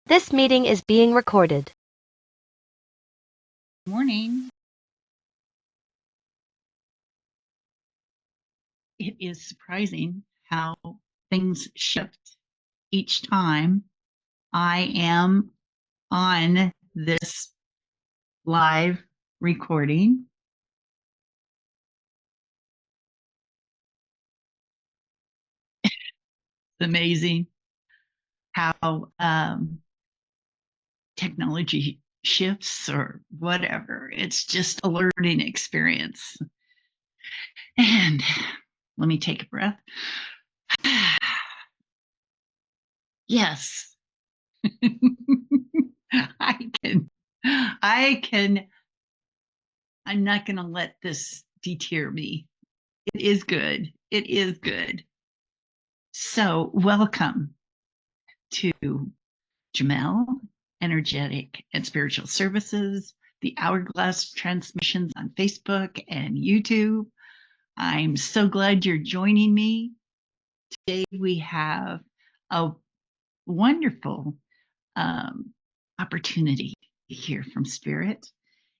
This meeting is being recorded. Morning. It is surprising how things shift each time I am on this live recording. It's amazing how technology shifts or whatever. It's just a learning experience. And let me take a breath. Yes. I can, I'm not going to let this deter me. It is good. It is good. So, welcome to Jamel, Energetic and Spiritual Services, the Hourglass Transmissions on Facebook and YouTube. I'm so glad you're joining me. Today we have a wonderful opportunity to hear from Spirit.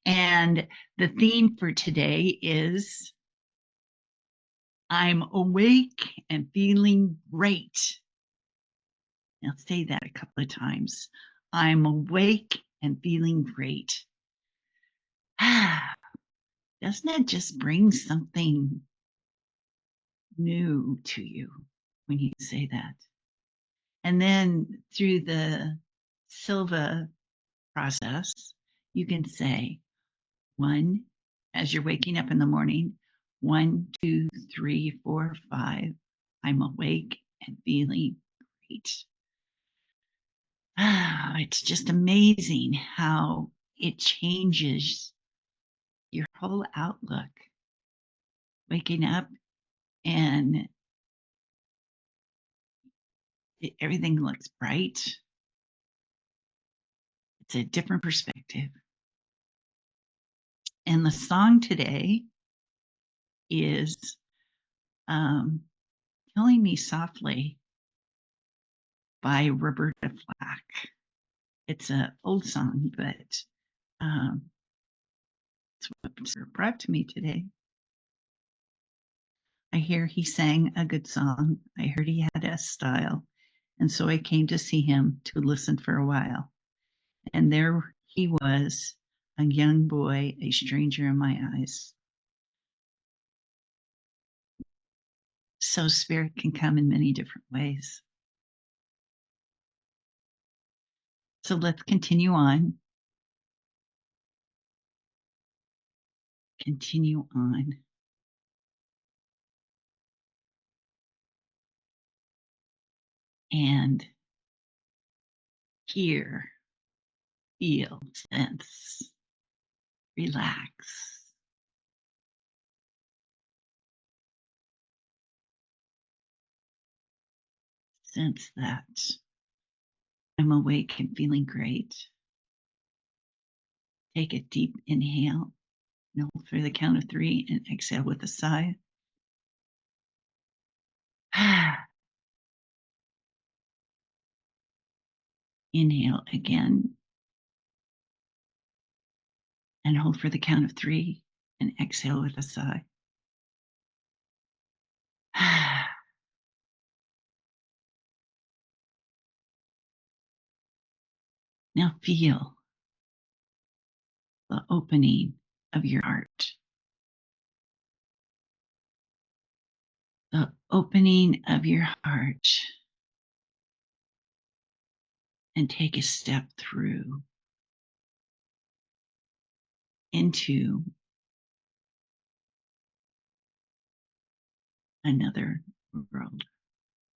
And the theme for today is I'm awake and feeling great. Now say that a couple of times. I'm awake and feeling great. Doesn't it just bring something new to you when you say that? And then through the Silva process, you can say one, as you're waking up in the morning, 1, 2, 3, 4, 5. I'm awake and feeling great. It's just amazing how it changes your whole outlook. Waking up and everything looks bright. It's a different perspective. And the song today is Killing Me Softly by Roberta Flack. It's an old song, but it's what's brought to me today. I hear he sang a good song. I heard he had a style. And so I came to see him to listen for a while. And there he was, a young boy, a stranger in my eyes. So spirit can come in many different ways. So let's continue on. Continue on. And hear, feel, sense, relax. Sense that I'm awake and feeling great. Take a deep inhale and hold for the count of 3 and exhale with a sigh. Inhale again and hold for the count of 3 and exhale with a sigh. Now feel the opening of your heart. The opening of your heart. And take a step through into another world.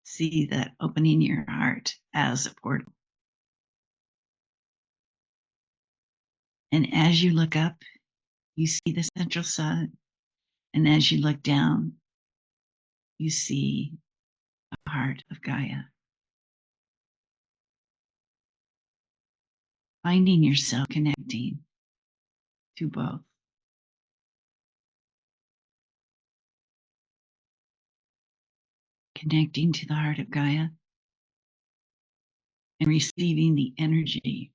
See that opening your heart as a portal. And as you look up, you see the central sun. And as you look down, you see the heart of Gaia. Finding yourself connecting to both. Connecting to the heart of Gaia and receiving the energy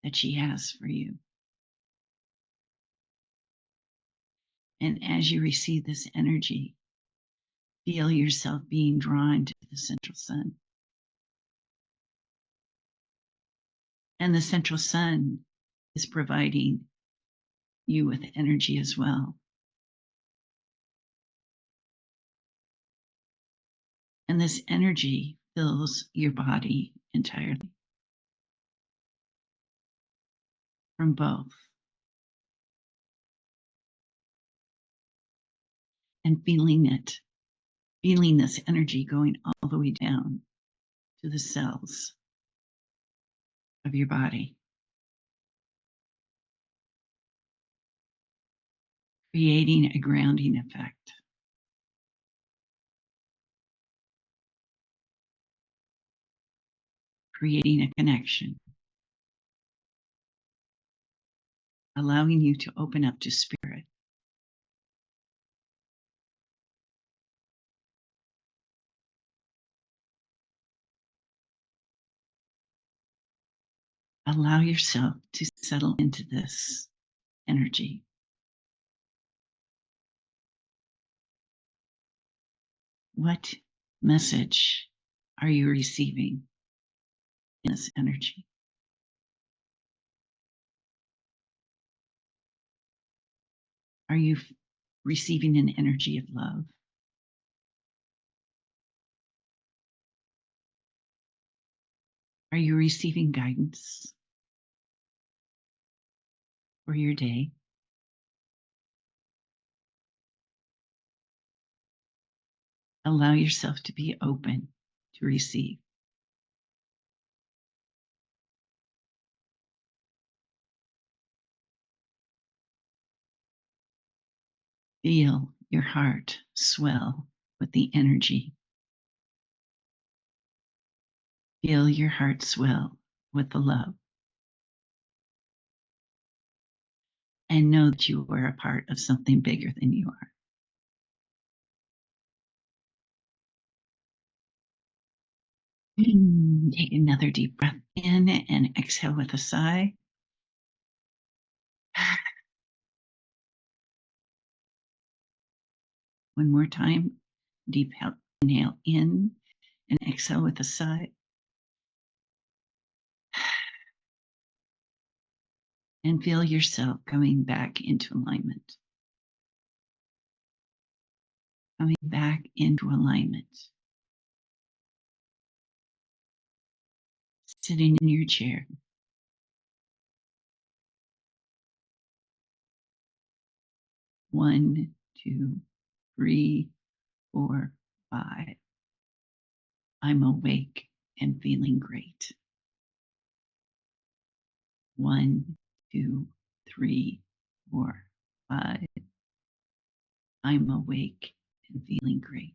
that she has for you. And as you receive this energy, feel yourself being drawn to the central sun. And the central sun is providing you with energy as well. And this energy fills your body entirely from both. And feeling it, feeling this energy going all the way down to the cells of your body, creating a grounding effect. Creating a connection, allowing you to open up to spirit. Allow yourself to settle into this energy. What message are you receiving in this energy? Are you receiving an energy of love? Are you receiving guidance for your day? Allow yourself to be open to receive. Feel your heart swell with the energy. Feel your heart swell with the love. And know that you are a part of something bigger than you are. Take another deep breath in and exhale with a sigh. One more time. Deep inhale in and exhale with a sigh. And feel yourself coming back into alignment. Coming back into alignment. Sitting in your chair. One, two, three, four, five. I'm awake and feeling great. One, two, three, four, five. I'm awake and feeling great.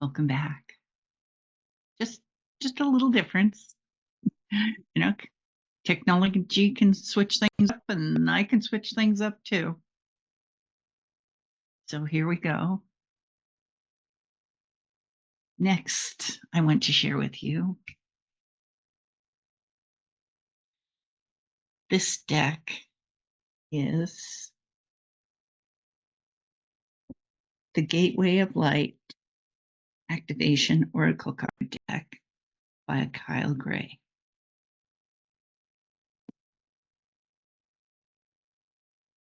Welcome back. Just a little difference. You know, technology can switch things up and I can switch things up too. So here we go. Next, I want to share with you this deck is the Gateway of Light Activation Oracle Card Deck by Kalei.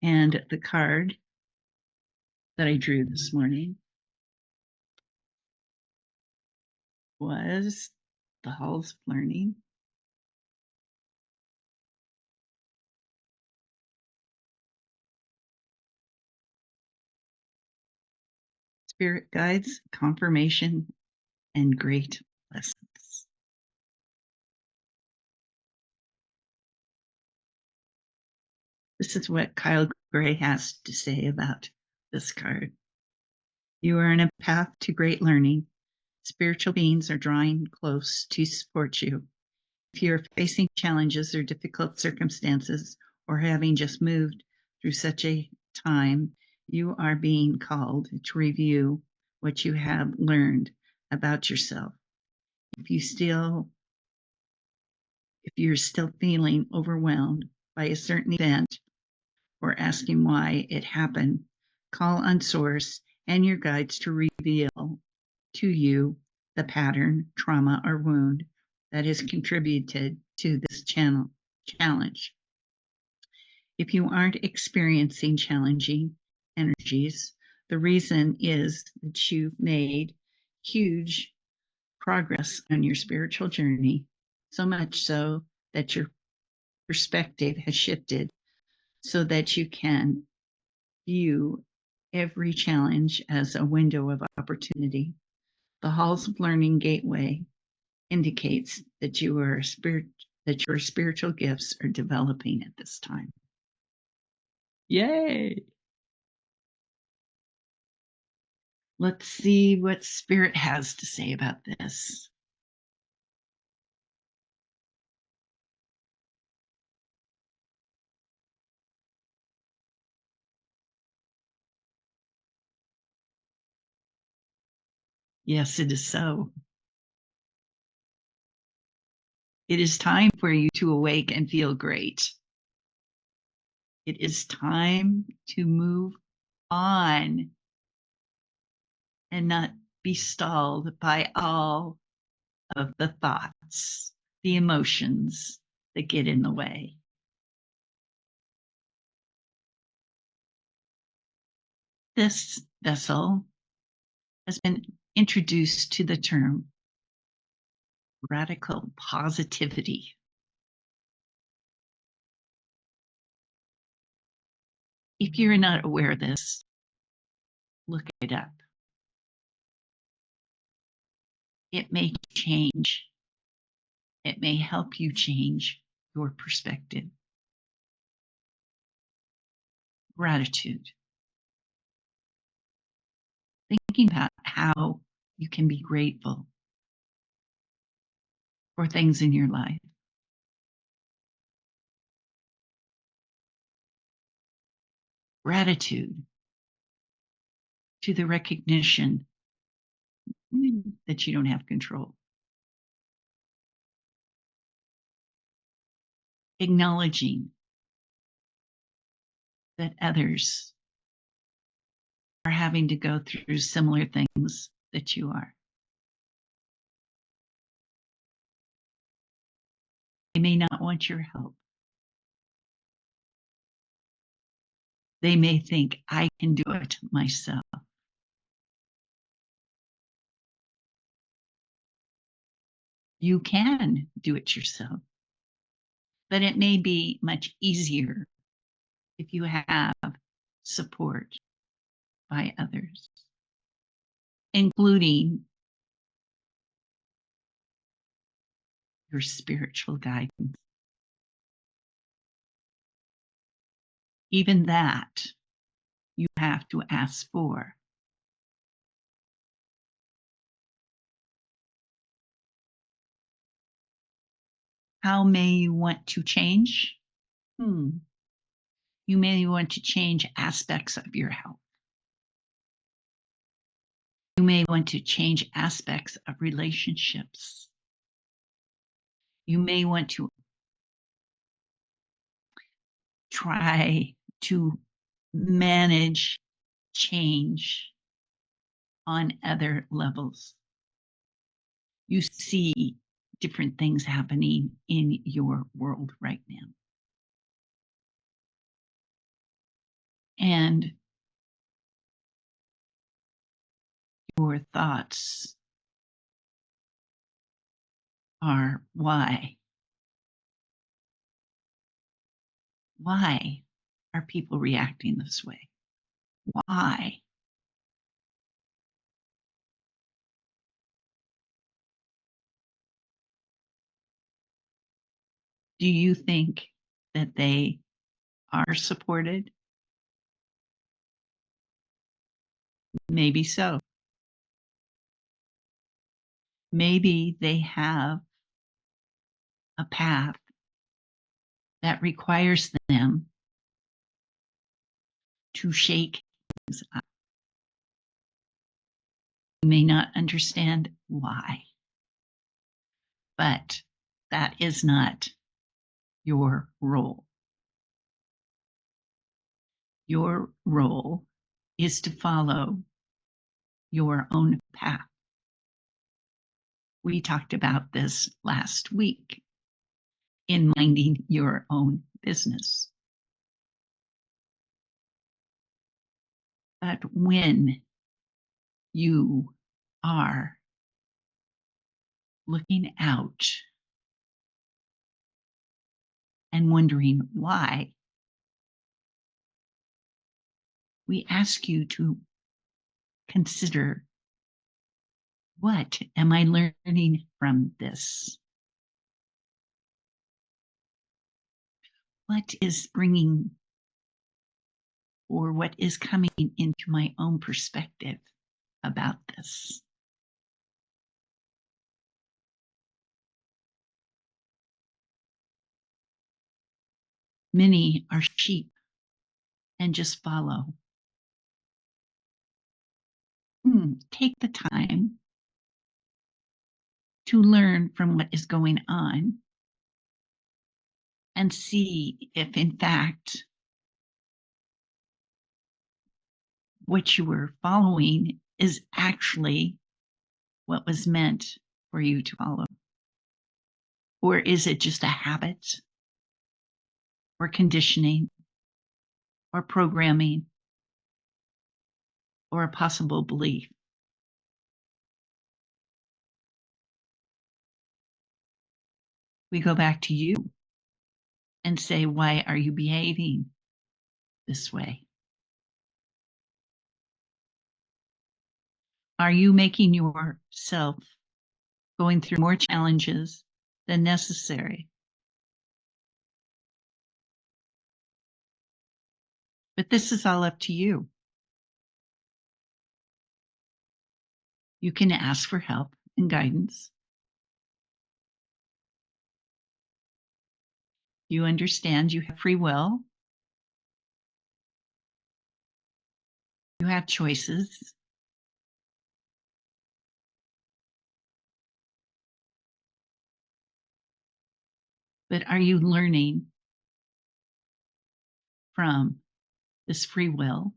And the card that I drew this morning was the Halls of Learning. Spirit Guides, Confirmation, and Great Lessons. This is what Kalei has to say about this card. You are on a path to great learning. Spiritual beings are drawing close to support you. If you're facing challenges or difficult circumstances, or having just moved through such a time, you are being called to review what you have learned about yourself. If you still if you're still feeling overwhelmed by a certain event or asking why it happened, call on Source and your guides to reveal to you the pattern, trauma, or wound that has contributed to this challenge. If you aren't experiencing challenging energies, the reason is that you've made huge progress on your spiritual journey, so much so that your perspective has shifted so that you can view every challenge as a window of opportunity. The Halls of Learning Gateway indicates that your spiritual gifts are developing at this time. Yay! Let's see what Spirit has to say about this. Yes, it is so. It is time for you to awake and feel great. It is time to move on and not be stalled by all of the thoughts, the emotions that get in the way. This vessel has been introduced to the term radical positivity. If you're not aware of this, look it up. It may change. It may help you change your perspective. Gratitude. Thinking about how you can be grateful for things in your life. Gratitude to the recognition that you don't have control. Acknowledging that others are having to go through similar things that you are. They may not want your help. They may think, I can do it myself. You can do it yourself, but it may be much easier if you have support by others, including your spiritual guidance. Even that you have to ask for. How may you want to change? You may want to change aspects of your health. You may want to change aspects of relationships. You may want to try to manage change on other levels. You see different things happening in your world right now. And your thoughts are why? Why are people reacting this way? Why? Do you think that they are supported? Maybe so. Maybe they have a path that requires them to shake things up. You may not understand why, but that is not your role. Your role is to follow your own path. We talked about this last week in minding your own business. But when you are looking out and wondering why, we ask you to consider, what am I learning from this? What is bringing, or what is coming into my own perspective about this? Many are sheep and just follow. Take the time to learn from what is going on and see if, in fact, what you were following is actually what was meant for you to follow. Or is it just a habit or conditioning or programming or a possible belief? We go back to you and say, why are you behaving this way? Are you making yourself going through more challenges than necessary? But this is all up to you. You can ask for help and guidance. You understand you have free will. You have choices. But are you learning from this free will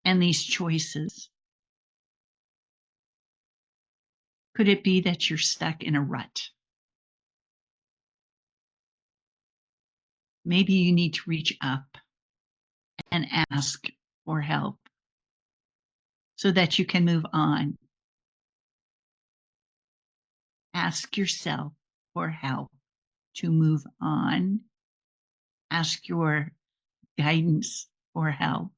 and these choices? Could it be that you're stuck in a rut? Maybe you need to reach up and ask for help so that you can move on. Ask yourself for help to move on. Ask your guidance for help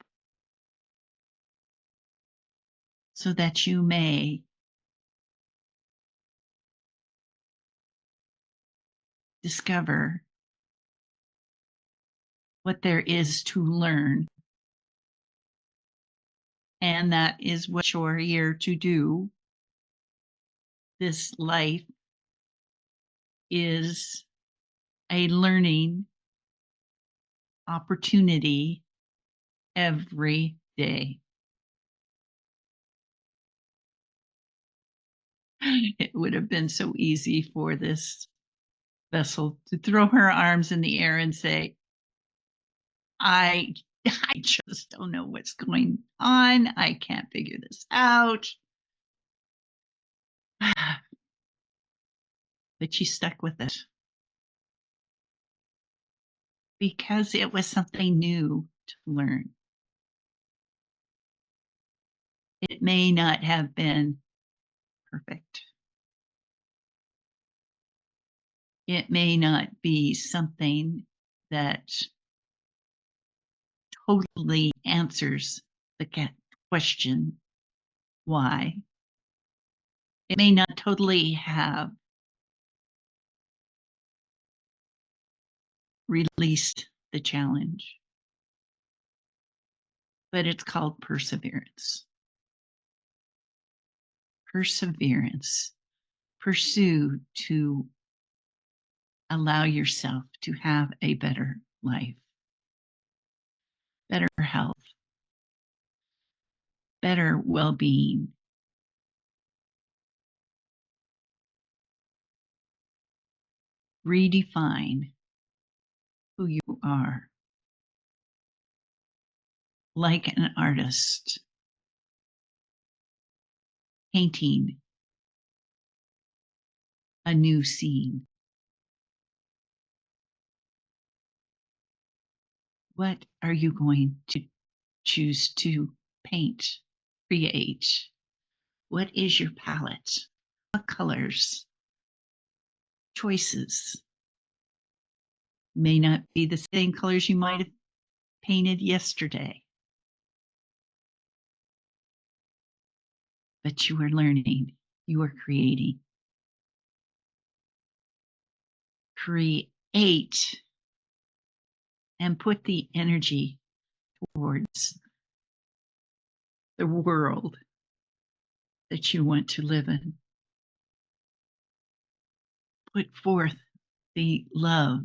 so that you may discover what there is to learn. And that is what you're here to do. This life is a learning opportunity every day. It would have been so easy for this vessel to throw her arms in the air and say, I just don't know what's going on. I can't figure this out. But she stuck with it because it was something new to learn. It may not have been perfect. It may not be something that totally answers the question, why. It may not totally have released the challenge, but it's called perseverance. Perseverance. Pursue to allow yourself to have a better life. better well-being. Redefine who you are. Like an artist, painting a new scene. What are you going to choose to paint, create? What is your palette? What colors? Choices may not be the same colors you might have painted yesterday, but you are learning, you are creating. Create and put the energy towards the world that you want to live in. Put forth the love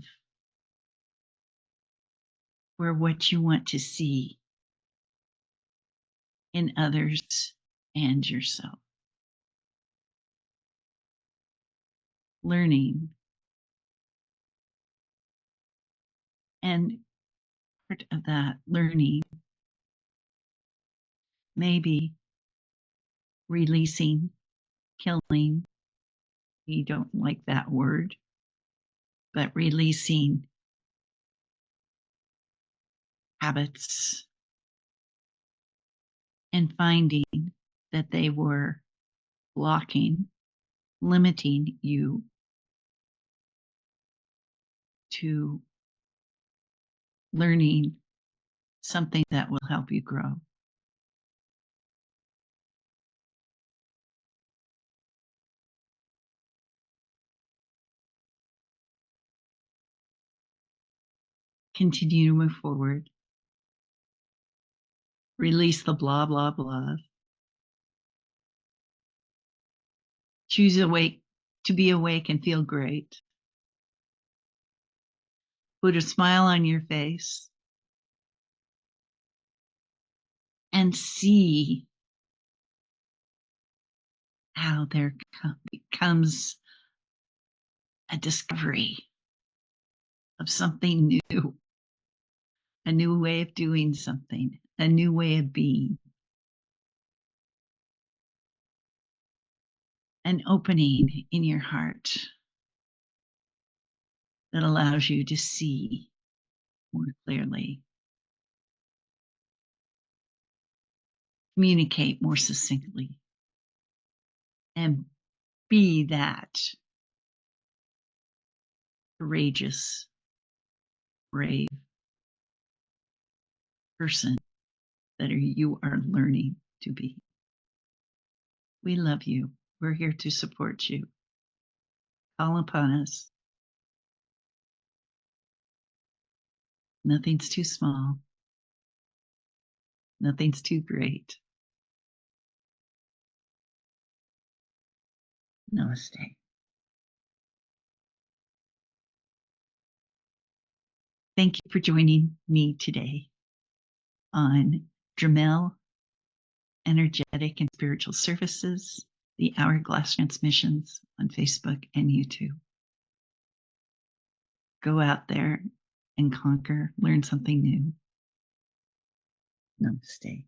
for what you want to see in others and yourself. Learning. And part of that learning, maybe releasing, killing. We don't like that word, but releasing habits and finding that they were blocking, limiting you to learning something that will help you grow. Continue to move forward. Release the blah, blah, blah. Choose awake to be awake and feel great. Put a smile on your face and see how there becomes a discovery of something new, a new way of doing something, a new way of being, an opening in your heart that allows you to see more clearly, communicate more succinctly, and be that courageous, brave person that you are learning to be. We love you. We're here to support you. Call upon us. Nothing's too small. Nothing's too great. Namaste. Thank you for joining me today on Dramel Energetic and Spiritual Services, the Hourglass Transmissions on Facebook and YouTube. Go out there and conquer, learn something new. Namaste.